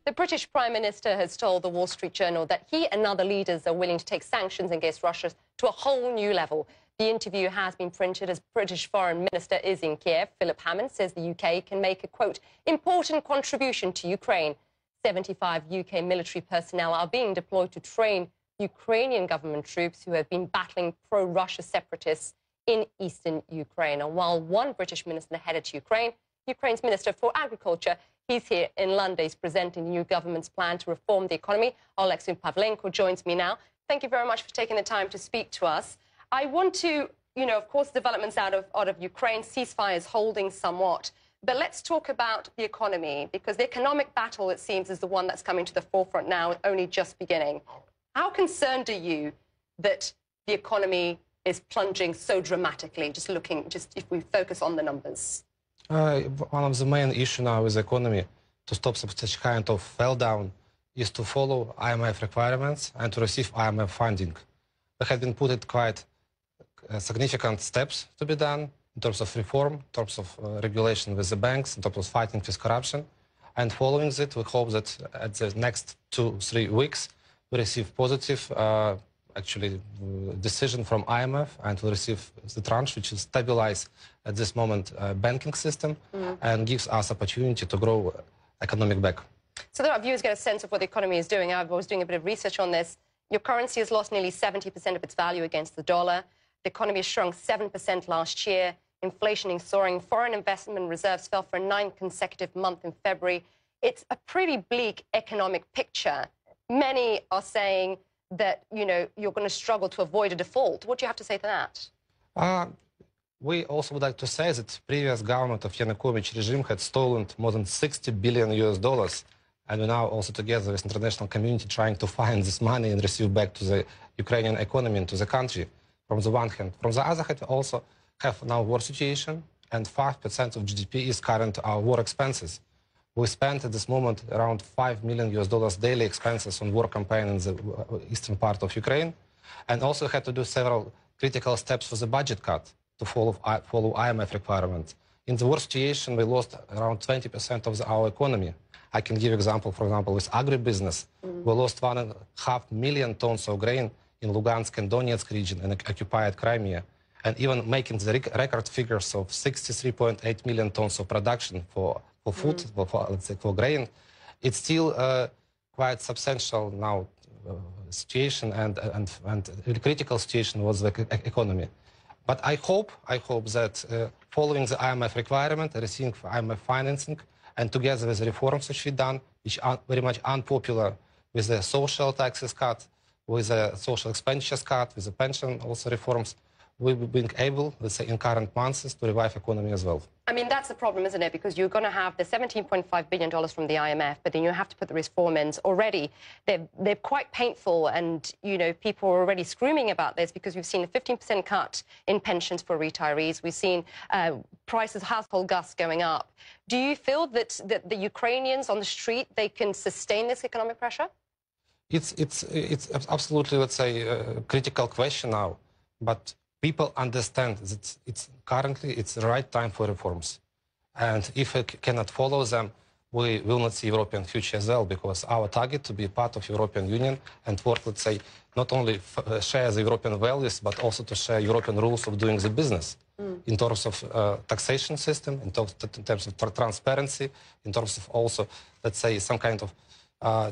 The British Prime Minister has told the Wall Street Journal that he and other leaders are willing to take sanctions against Russia to a whole new level. The interview has been printed as British Foreign Minister is in Kiev. Philip Hammond says the UK can make a, quote, important contribution to Ukraine. 75 UK military personnel are being deployed to train Ukrainian government troops who have been battling pro-Russia separatists in eastern Ukraine. And while one British minister headed to Ukraine, Ukraine's Minister for Agriculture, he's here in London. He's presenting the new government's plan to reform the economy. Oleksiy Pavlenko joins me now. Thank you very much for taking the time to speak to us. I want to, of course, developments out of Ukraine, ceasefire is holding somewhat. But let's talk about the economy, because the economic battle, it seems, is the one that's coming to the forefront now, only just beginning. How concerned are you that the economy is plunging so dramatically, just if we focus on the numbers? One of the main issues now with the economy to stop such kind of fell down is to follow IMF requirements and to receive IMF funding. There have been put quite significant steps to be done in terms of reform, in terms of regulation with the banks, in terms of fighting with corruption. And following it, we hope that at the next 2-3 weeks, we receive positive decision from IMF, and we'll receive the tranche, which is stabilize at this moment banking system and gives us opportunity to grow economic back. So that our viewers get a sense of what the economy is doing. I was doing a bit of research on this. Your currency has lost nearly 70% of its value against the dollar. The economy has shrunk 7% last year. Inflation is soaring. Foreign investment reserves fell for a 9th consecutive month in February. It's a pretty bleak economic picture. Many are saying that, you're going to struggle to avoid a default. What do you have to say to that? We also would like to say that previous government of Yanukovych regime had stolen more than $60 billion US, and we're now also together with international community trying to find this money and receive back to the Ukrainian economy and to the country, from the one hand. From the other hand, we also have now war situation, and 5% of GDP is current our war expenses. We spend at this moment around $5 million US daily expenses on war campaign in the eastern part of Ukraine, and also had to do several critical steps for the budget cut to follow IMF requirements. In the war situation, we lost around 20% of our economy. I can give example, for example, with agribusiness. We lost 1.5 million tons of grain in Lugansk and Donetsk region and occupied Crimea, and even making the record figures of 63.8 million tons of production for food, let's say, for grain. It's still quite substantial now situation, and a critical situation was the economy. But I hope that following the IMF requirement, receiving IMF financing, and together with the reforms which we done, which are very much unpopular, with the social taxes cut, with the social expenditures cut, with the pension also reforms, we've been able, let's say, in current months, to revive economy as well. I mean, that's the problem, isn't it? Because you're going to have the $17.5 billion from the IMF, but then you have to put the reform in. Already, they're quite painful, and, people are already screaming about this because we've seen a 15% cut in pensions for retirees. We've seen prices, household gas going up. Do you feel that the Ukrainians on the street, they can sustain this economic pressure? It's absolutely, let's say, a critical question now, but people understand that currently it's the right time for reforms. And if we cannot follow them, we will not see European future as well, because our target to be part of European Union and work, let's say, not only share the European values, but also to share European rules of doing the business in terms of taxation system, in terms of transparency, in terms of also, let's say, some kind of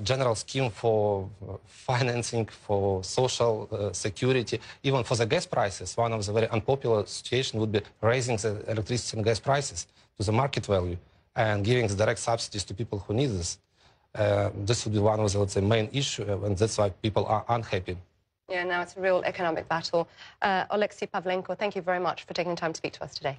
general scheme for financing, for social security, even for the gas prices. One of the very unpopular situations would be raising the electricity and gas prices to the market value and giving the direct subsidies to people who need this. This would be one of the, let's say, main issues, and that's why people are unhappy. Yeah, now it's a real economic battle. Oleksiy Pavlenko, thank you very much for taking the time to speak to us today.